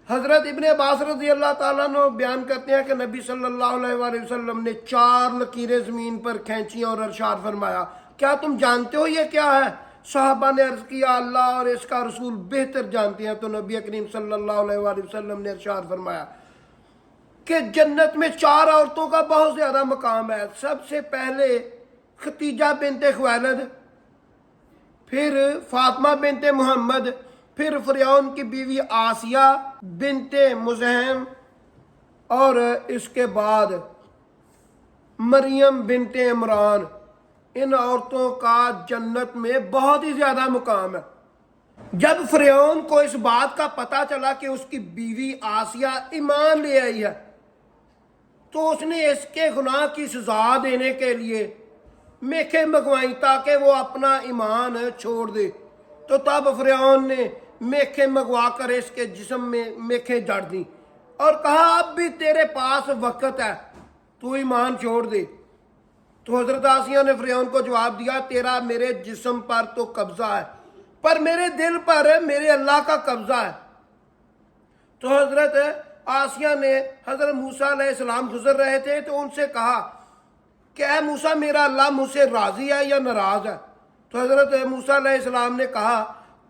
حضرت ابن عباس رضی اللہ تعالیٰ عنہ بیان کرتے ہیں کہ نبی صلی اللہ علیہ وآلہ وسلم نے 4 لکیریں زمین پر کھینچی اور ارشاد فرمایا، کیا تم جانتے ہو یہ کیا ہے؟ صحابہ نے عرض کیا، اللہ اور اس کا رسول بہتر جانتے ہیں۔ تو نبی کریم صلی اللہ علیہ وآلہ وسلم نے ارشاد فرمایا کہ جنت میں 4 عورتوں کا بہت زیادہ مقام ہے۔ سب سے پہلے خدیجہ بنت خویلد، پھر فاطمہ بنت محمد، پھر فرعون کی بیوی آسیہ بنت مزاحم، اور اس کے بعد مریم بنت عمران۔ ان عورتوں کا جنت میں بہت ہی زیادہ مقام ہے۔ جب فرعون کو اس بات کا پتہ چلا کہ اس کی بیوی آسیہ ایمان لے آئی ہے، تو اس نے اس کے گناہ کی سزا دینے کے لیے میخیں منگوائیں تاکہ وہ اپنا ایمان چھوڑ دے۔ تو تب فرعون نے میخیں منگوا کر اس کے جسم میں میخیں جڑ دیں اور کہا، اب بھی تیرے پاس وقت ہے، تو ایمان چھوڑ دے۔ تو حضرت آسیہ نے فرعون کو جواب دیا، تیرا میرے جسم پر تو قبضہ ہے، پر میرے دل پر میرے اللہ کا قبضہ ہے۔ تو حضرت آسیہ نے حضرت موسیٰ علیہ السلام گزر رہے تھے تو ان سے کہا کہ اے موسیٰ، میرا اللہ مجھ سے راضی ہے یا ناراض ہے؟ تو حضرت موسیٰ علیہ السلام نے کہا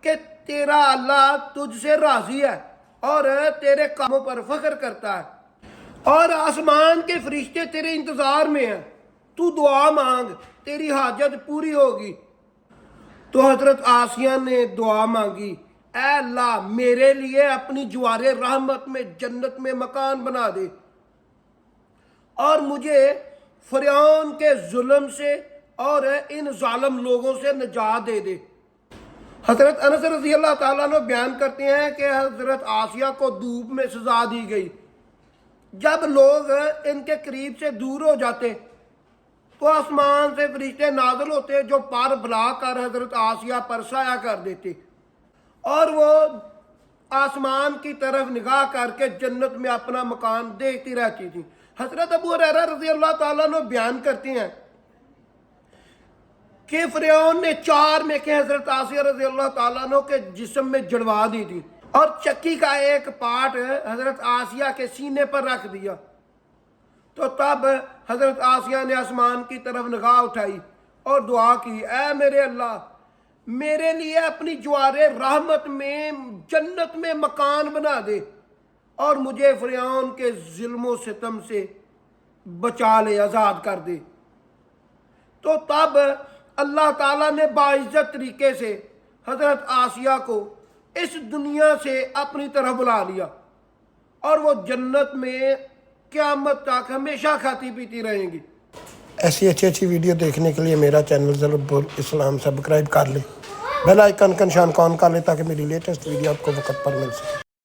کہ تیرا اللہ تجھ سے راضی ہے اور تیرے کاموں پر فخر کرتا ہے، اور آسمان کے فرشتے تیرے انتظار میں ہیں، تو دعا مانگ، تیری حاجت پوری ہوگی۔ تو حضرت آسیہ نے دعا مانگی، اے اللہ میرے لیے اپنی جوار رحمت میں جنت میں مکان بنا دے اور مجھے فرعون کے ظلم سے اور ان ظالم لوگوں سے نجات دے دے۔ حضرت انس رضی اللہ تعالیٰ عنہ بیان کرتے ہیں کہ حضرت آسیہ کو دھوپ میں سزا دی گئی۔ جب لوگ ان کے قریب سے دور ہو جاتے تو آسمان سے فرشتے نازل ہوتے جو پر بلا کر حضرت آسیہ پر سایہ کر دیتے، اور وہ آسمان کی طرف نگاہ کر کے جنت میں اپنا مکان دیکھتی رہتی تھی۔ حضرت ابو ہریرہ رضی اللہ تعالیٰ عنہ بیان کرتے ہیں کہ فرعون نے 4 میخیں حضرت آسیہ رضی اللہ تعالیٰ عنہ کے جسم میں جڑوا دی تھی اور چکی کا ایک پارٹ حضرت آسیہ کے سینے پر رکھ دیا۔ تو تب حضرت آسیہ نے آسمان کی طرف نگاہ اٹھائی اور دعا کی، اے میرے اللہ میرے لیے اپنی جوار رحمت میں جنت میں مکان بنا دے اور مجھے فرعون کے ظلم و ستم سے بچا لے، آزاد کر دے۔ تو تب اللہ تعالیٰ نے باعزت طریقے سے حضرت آسیہ کو اس دنیا سے اپنی طرف بلا لیا اور وہ جنت میں قیامت تک ہمیشہ کھاتی پیتی رہیں گی۔ ایسی اچھی ویڈیو دیکھنے کے لیے میرا چینل ضرور اسلام سبسکرائب کر لیں، بیل آئیکن کا نشان آن کر لیں تاکہ میری لیٹسٹ ویڈیو آپ کو وقت پر مل سکے۔